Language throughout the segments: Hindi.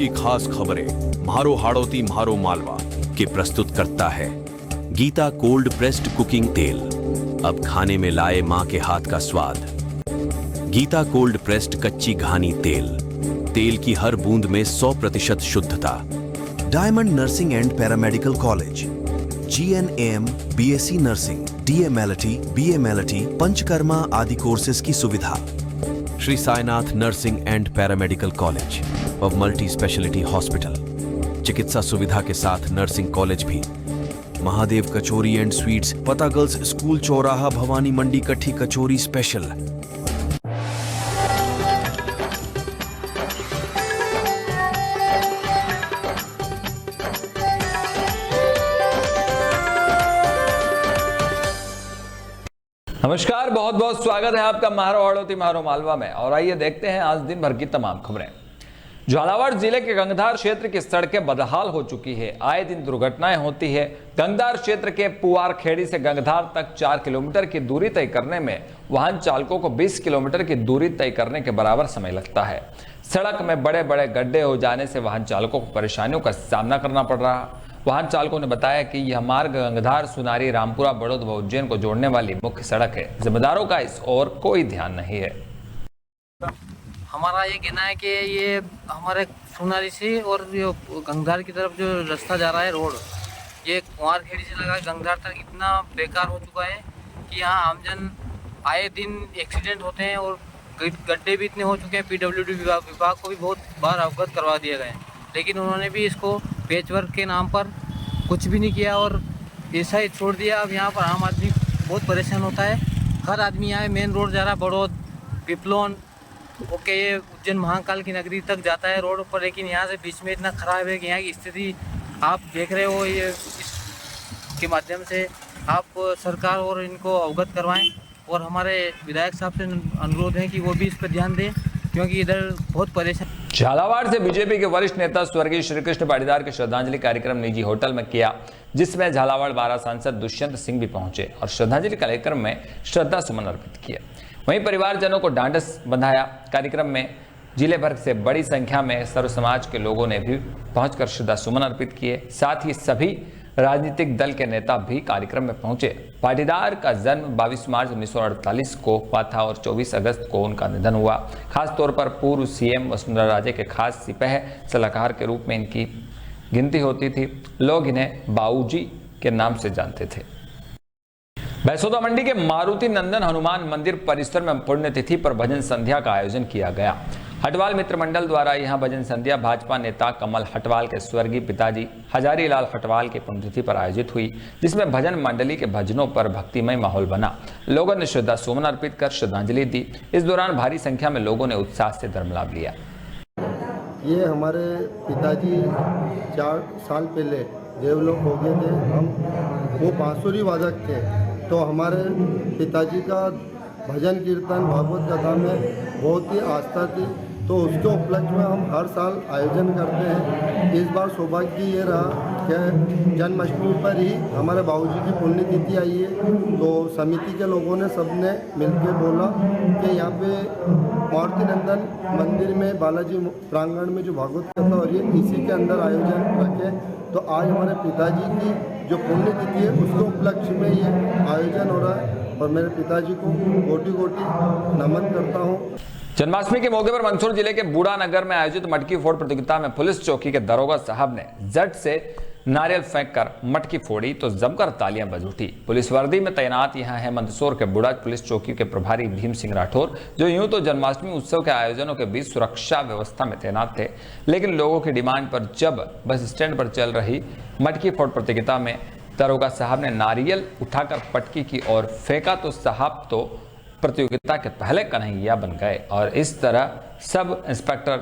की खास खबरें म्हारो हाड़ौती म्हारो मालवा के प्रस्तुत करता है गीता कोल्ड प्रेस्ड कुकिंग तेल। अब खाने में लाए मां के हाथ का स्वाद। गीता कोल्ड प्रेस्ड कच्ची घानी तेल, तेल की हर बूंद में 100% शुद्धता। Diamond nursing and paramedical college, GNAM, BSc nursing, DMLT, BMLT, panchakarma आदि कोर्सेज की सुविधा। Shri Sainath nursing and paramedical college और मल्टी स्पेशलिटी हॉस्पिटल, चिकित्सा सुविधा के साथ नर्सिंग कॉलेज भी। महादेव कचौरी एंड स्वीट्स, पता गर्ल्स स्कूल चौराहा, भवानी मंडी, कट्ठी कचौरी स्पेशल। नमस्कार, बहुत बहुत स्वागत है आपका म्हारो हाड़ौती म्हारो मालवा में। और आइए देखते हैं आज दिन भर की तमाम खबरें। झालावाड़ जिले के गंगधार क्षेत्र की सड़कें बदहाल हो चुकी है। आए दिन दुर्घटनाएं होती है। गंगधार क्षेत्र के पुआर खेड़ी से गंगधार तक 4 किलोमीटर की दूरी तय करने में वाहन चालकों को 20 किलोमीटर की दूरी तय करने के बराबर समय लगता है। सड़क में बड़े बड़े गड्ढे हो जाने से वाहन चालकों को परेशानियों का सामना करना पड़ रहा। वाहन चालकों ने बताया कि यह मार्ग गंगधार, सुनारी, रामपुरा, बड़ौद व उज्जैन को जोड़ने वाली मुख्य सड़क है। जिम्मेदारों का इस ओर कोई ध्यान नहीं है। हमारा ये कहना है कि ये हमारे सुनारी से और ये गंगधार की तरफ जो रास्ता जा रहा है रोड, ये कुंवार खेड़ी से लगा गंगधार तक इतना बेकार हो चुका है कि यहाँ आमजन आए दिन एक्सीडेंट होते हैं और गड्ढे भी इतने हो चुके हैं। PWD विभाग को भी बहुत बार अवगत करवा दिए गए, लेकिन उन्होंने भी इसको पेचवर्क के नाम पर कुछ भी नहीं किया और ऐसा ही छोड़ दिया। अब यहाँ पर आम आदमी बहुत परेशान होता है। हर आदमी यहाँ मेन रोड जा रहा है, बड़ौद, पिपलोन, ओके, ये उज्जैन महाकाल की नगरी तक जाता है रोड पर, लेकिन यहाँ से बीच में इतना ख़राब है कि यहाँ की स्थिति आप देख रहे हो। ये इसके माध्यम से आप सरकार और इनको अवगत करवाएं और हमारे विधायक साहब से अनुरोध है कि वो भी इस पर ध्यान दें, क्योंकि इधर बहुत परेशान। झालावाड़ से बीजेपी के वरिष्ठ नेता स्वर्गीय श्री कृष्ण पाटीदार के श्रद्धांजलि कार्यक्रम निजी होटल में किया, जिसमें झालावाड़ बारा सांसद दुष्यंत सिंह भी पहुंचे और श्रद्धांजलि कार्यक्रम में श्रद्धा सुमन अर्पित किए। वहीं परिवारजनों को ढांढस बंधाया। कार्यक्रम में जिले भर से बड़ी संख्या में सर्व समाज के लोगों ने भी पहुंचकर श्रद्धा सुमन अर्पित किए। साथ ही सभी राजनीतिक दल के नेता भी कार्यक्रम में पहुंचे। पाटीदार का जन्म 22 मार्च 1948 को हुआ था और 24 अगस्त को उनका निधन हुआ। खासतौर पर पूर्व CM वसुंधरा राजे के खास सिपह सलाहकार के रूप में इनकी गिनती होती थी। लोग इन्हें बाऊजी के नाम से जानते थे। बैसोदा मंडी के मारुति नंदन हनुमान मंदिर परिसर में पुण्यतिथि पर भजन संध्या का आयोजन किया गया। हटवाल मित्र मंडल द्वारा यहां भजन संध्या भाजपा नेता कमल हटवाल के स्वर्गीय पिताजी हजारी लाल हटवाल की पुण्यतिथि पर आयोजित हुई, जिसमें भजन मंडली के भजनों पर भक्तिमय माहौल बना। लोगों ने श्रद्धा सुमन अर्पित कर श्रद्धांजलि दी। इस दौरान भारी संख्या में लोगों ने उत्साह से धर्म लाभ लिया। ये हमारे पिताजी 4 साल पहले देवलोक हो गए थे। हम वो बांसुरी वादक थे, तो हमारे पिताजी का भजन कीर्तन भागवत कथा में बहुत ही आस्था थी, तो उसके उपलक्ष्य में हम हर साल आयोजन करते हैं। इस बार सौभाग्य ये रहा कि जन्माष्टमी पर ही हमारे बाबूजी की पुण्यतिथि आई है, तो समिति के लोगों ने सबने मिलकर बोला कि यहाँ पे मारुति नंदन मंदिर में बालाजी प्रांगण में जो भागवत कथा हो रही है, इसी के अंदर आयोजन रखें। तो आज हमारे पिताजी की जो पुण्यतिथि है उसके उपलक्ष्य में ये आयोजन हो रहा है और मेरे पिताजी को कोटि कोटि नमन करता हूँ। जन्माष्टमी के मौके पर मंदसौर जिले के बूढ़ा नगर में आयोजित मटकी फोड़ प्रतियोगिता में पुलिस चौकी के दरोगा साहब ने जट से नारियल फेंककर मटकी फोड़ी तो जमकर तालियां बज उठी। पुलिस वर्दी में तैनात यहां है मंदसौर के बूढ़ा पुलिस चौकी के प्रभारी भीम सिंह राठौर, जो यूं तो जन्माष्टमी उत्सव के आयोजनों के बीच सुरक्षा व्यवस्था में तैनात थे, लेकिन लोगों की डिमांड पर जब बस स्टैंड पर चल रही मटकी फोड़ प्रतियोगिता में दरोगा साहब ने नारियल उठाकर पटकी की ओर फेंका तो साहब तो प्रतियोगिता के पहले कन्हैया बन गए और इस तरह सब इंस्पेक्टर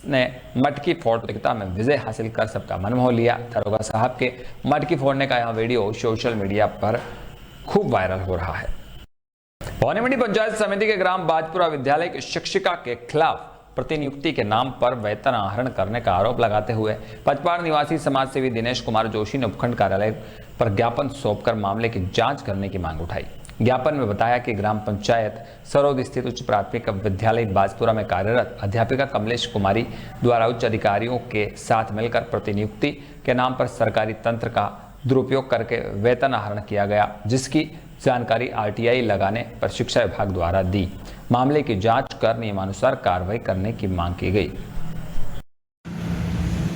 ने मटकी फोड़ प्रतियोगिता में विजय हासिल कर सबका मन मोह लिया। दरोगा साहब के मटकी फोड़ने का यह वीडियो सोशल मीडिया पर खूब वायरल हो रहा है। भवानी मंडी पंचायत समिति के ग्राम बाजपुरा विद्यालय की शिक्षिका के खिलाफ प्रतिनियुक्ति के नाम पर वेतन आहरण करने का आरोप लगाते हुए पचपाड़ निवासी समाज सेवी दिनेश कुमार जोशी ने उपखंड कार्यालय पर ज्ञापन सौंपकर मामले की जांच करने की मांग उठाई। ज्ञापन में बताया कि ग्राम पंचायत सरौद स्थित उच्च प्राथमिक विद्यालय बाजपुरा में कार्यरत अध्यापिका कमलेश कुमारी द्वारा उच्च अधिकारियों के साथ मिलकर प्रतिनियुक्ति के नाम पर सरकारी तंत्र का दुरुपयोग करके वेतन आहरण किया गया, जिसकी जानकारी आरटीआई लगाने पर शिक्षा विभाग द्वारा दी। मामले की जांच कर नियमानुसार कार्रवाई करने की मांग की गई।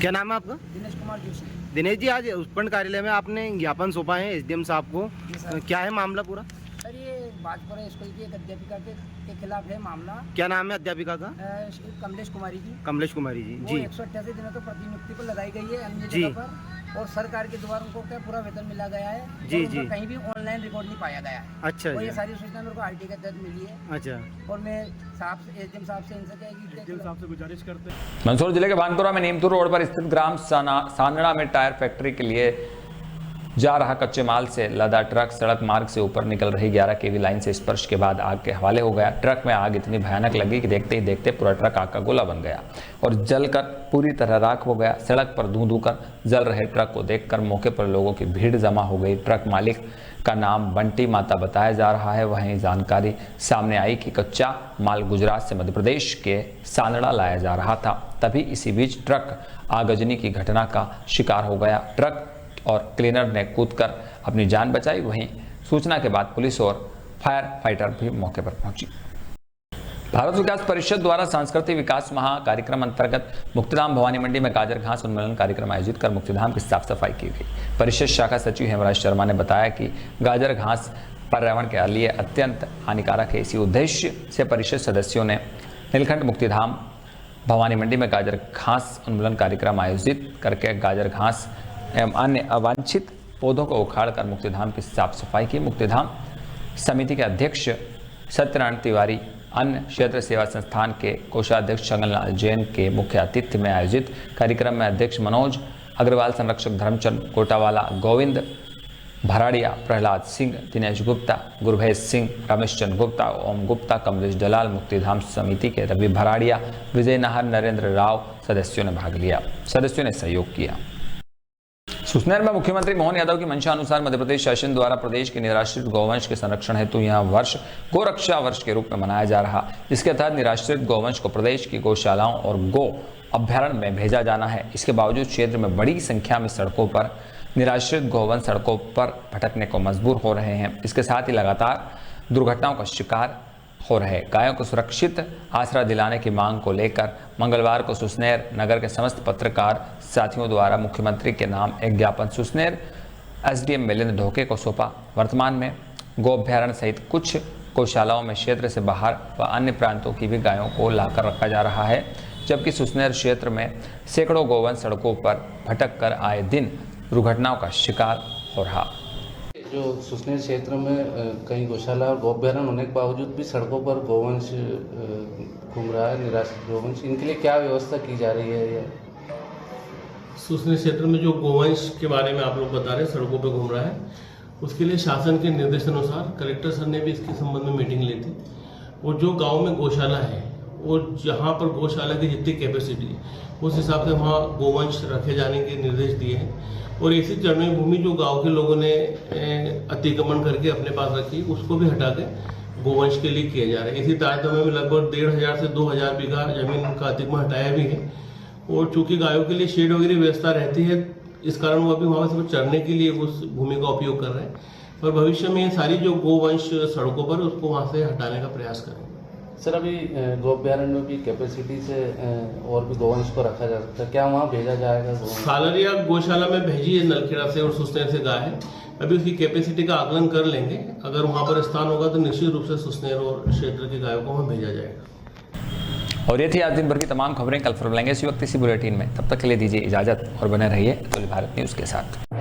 क्या नाम है आपका? दिनेश कुमार जोशी। दिनेश जी, आज उपखंड कार्यालय में आपने ज्ञापन सौंपा है एसडीएम साहब को, क्या है मामला पूरा? सर, ये बाजपुरा स्कूल की एक अध्यापिका के खिलाफ है मामला। क्या नाम है अध्यापिका का? कमलेश कुमारी जी। कमलेश कुमारी जी। वो जी 188 दिनों तो प्रतिनियुक्ति पर लगाई गई है अन्य जी। जगह पर, और सरकार के द्वारा उनको क्या पूरा वेतन मिला गया है। जी, और उनका जी। कहीं भी ऑनलाइन रिकॉर्ड नहीं पाया गया है। अच्छा और जी। ये सारी सूचना मेरे को आरटी के तहत मिली है। अच्छा, और मैं एसडीएम साहब से इनसे क्या गुजारिश करते हैं। मंदसौर जिले के भानपुरा में नीमतुर रोड पर स्थित ग्राम सांदड़ा में टायर फैक्ट्री के लिए जा रहा कच्चे माल से लदा ट्रक सड़क मार्ग से ऊपर निकल रही 11 केवी लाइन से स्पर्श के बाद आग के हवाले हो गया। ट्रक में आग इतनी भयानक लगी कि देखते ही देखते पूरा ट्रक आग का गोला बन गया और जलकर पूरी तरह राख हो गया। सड़क पर धू कर जल रहे ट्रक को देखकर मौके पर लोगों की भीड़ जमा हो गई। ट्रक मालिक का नाम बंटी माता बताया जा रहा है। वहीं जानकारी सामने आई कि कच्चा माल गुजरात से मध्य प्रदेश के सांदड़ा लाया जा रहा था। तभी इसी बीच ट्रक आगजनी की घटना का शिकार हो गया। ट्रक और क्लीनर ने कूदकर अपनी जान बचाई। वहीं सूचना के बाद पुलिस और फायर फाइटर भी मौके पर पहुंची। भारत विकास परिषद द्वारा सांस्कृतिक विकास महा कार्यक्रम अंतर्गत मुक्तिधाम भवानी मंडी में गाजर घास उन्मूलन कार्यक्रम आयोजित कर मुक्तिधाम की साफ सफाई की गई। परिषद शाखा सचिव हेमराज शर्मा ने बताया कि गाजर घास पर्यावरण के लिए अत्यंत हानिकारक है। इसी उद्देश्य से परिषद सदस्यों ने नीलखंड मुक्तिधाम भवानी मंडी में गाजर घास उन्मूलन कार्यक्रम आयोजित करके गाजर घास एवं अन्य अवांछित पौधों को उखाड़कर मुक्तिधाम की साफ सफाई की। मुक्तिधाम समिति के अध्यक्ष सत्यनारायण तिवारी, अन्य क्षेत्र सेवा संस्थान के कोषाध्यक्ष छगनलाल जैन के मुख्य आतिथ्य में आयोजित कार्यक्रम में अध्यक्ष मनोज अग्रवाल, संरक्षक धर्मचंद कोटावाला, गोविंद भराड़िया, प्रहलाद सिंह, दिनेश गुप्ता, गुरभेज सिंह, रमेश चंद्र गुप्ता, ओम गुप्ता, कमलेश दलाल, मुक्तिधाम समिति के रवि भराड़िया, विजय नाहर, नरेंद्र राव सदस्यों ने भाग लिया। सदस्यों ने सहयोग किया। सुसनेर में मुख्यमंत्री मोहन यादव की मंशा अनुसार मध्य प्रदेश शासन द्वारा प्रदेश के निराश्रित गौवंश के संरक्षण हेतु यह वर्ष गोरक्षा वर्ष के रूप में मनाया जा रहा। इसके तहत निराश्रित गौवंश को प्रदेश की गौशालाओं और गौ अभ्यारण्य में भेजा जाना है। इसके बावजूद क्षेत्र में बड़ी संख्या में सड़कों पर निराश्रित गौवंश सड़कों पर भटकने को मजबूर हो रहे हैं। इसके साथ ही लगातार दुर्घटनाओं का शिकार हो रहे। गायों को सुरक्षित आसरा दिलाने की मांग को लेकर मंगलवार को सुसनेर नगर के समस्त पत्रकार साथियों द्वारा मुख्यमंत्री के नाम एक ज्ञापन सुसनेर एसडीएम मिलिंद ढोके को सौंपा। वर्तमान में गौ अभ्यारण्य सहित कुछ गौशालाओं में क्षेत्र से बाहर व अन्य प्रांतों की भी गायों को लाकर रखा जा रहा है, जबकि सुसनेर क्षेत्र में सैकड़ों गौवंश सड़कों पर भटक कर आए दिन दुर्घटनाओं का शिकार हो रहा। जो सुसनेर क्षेत्र में कई गौशाला और गौ अभ्यारण्य होने के बावजूद भी सड़कों पर गौवंश घूम रहा है, निराश्रित गौवंश, इनके लिए क्या व्यवस्था की जा रही है? सुसनेर क्षेत्र में जो गौवंश के बारे में आप लोग बता रहे हैं सड़कों पर घूम रहा है, उसके लिए शासन के निर्देशानुसार कलेक्टर सर ने भी इसके संबंध में मीटिंग ली थी। और जो गांव में गौशाला है और जहां पर गौशाला की जितनी कैपेसिटी है उस हिसाब से वहाँ गौवंश रखे जाने के निर्देश दिए हैं। और ऐसी चरणीय भूमि जो गांव के लोगों ने अतिक्रमण करके अपने पास रखी उसको भी हटा के गोवंश के लिए किया जा रहा है। इसी तारतम्य में लगभग 1500 से 2000 बीघा जमीन का अतिक्रमण हटाया भी है। और चूंकि गायों के लिए शेड वगैरह व्यवस्था रहती है, इस कारण वो अभी वहाँ से चरने के लिए उस भूमि का उपयोग कर रहे हैं। पर भविष्य में ये सारी जो गोवंश सड़कों पर उसको वहाँ से हटाने का प्रयास करेंगे। सर, अभी गौ अभ्यारण्य में भी कैपेसिटी से और भी गौवंश को रखा जा सकता है, क्या वहाँ भेजा जाएगा? सालरिया गौशाला में भेजी है नलखेड़ा से और सुसनेर से गाय है। अभी उसकी कैपेसिटी का आकलन कर लेंगे। अगर वहाँ पर स्थान होगा तो निश्चित रूप से सुसनेर और क्षेत्र की गायों को वहाँ भेजा जाएगा। और ये थी आज दिन भर की तमाम खबरें। कल फिर मिलेंगे इसी वक्त इसी बुलेटिन में। तब तक के लिए दीजिए इजाजत और बने रहिए अतुल्य भारत न्यूज़ के साथ।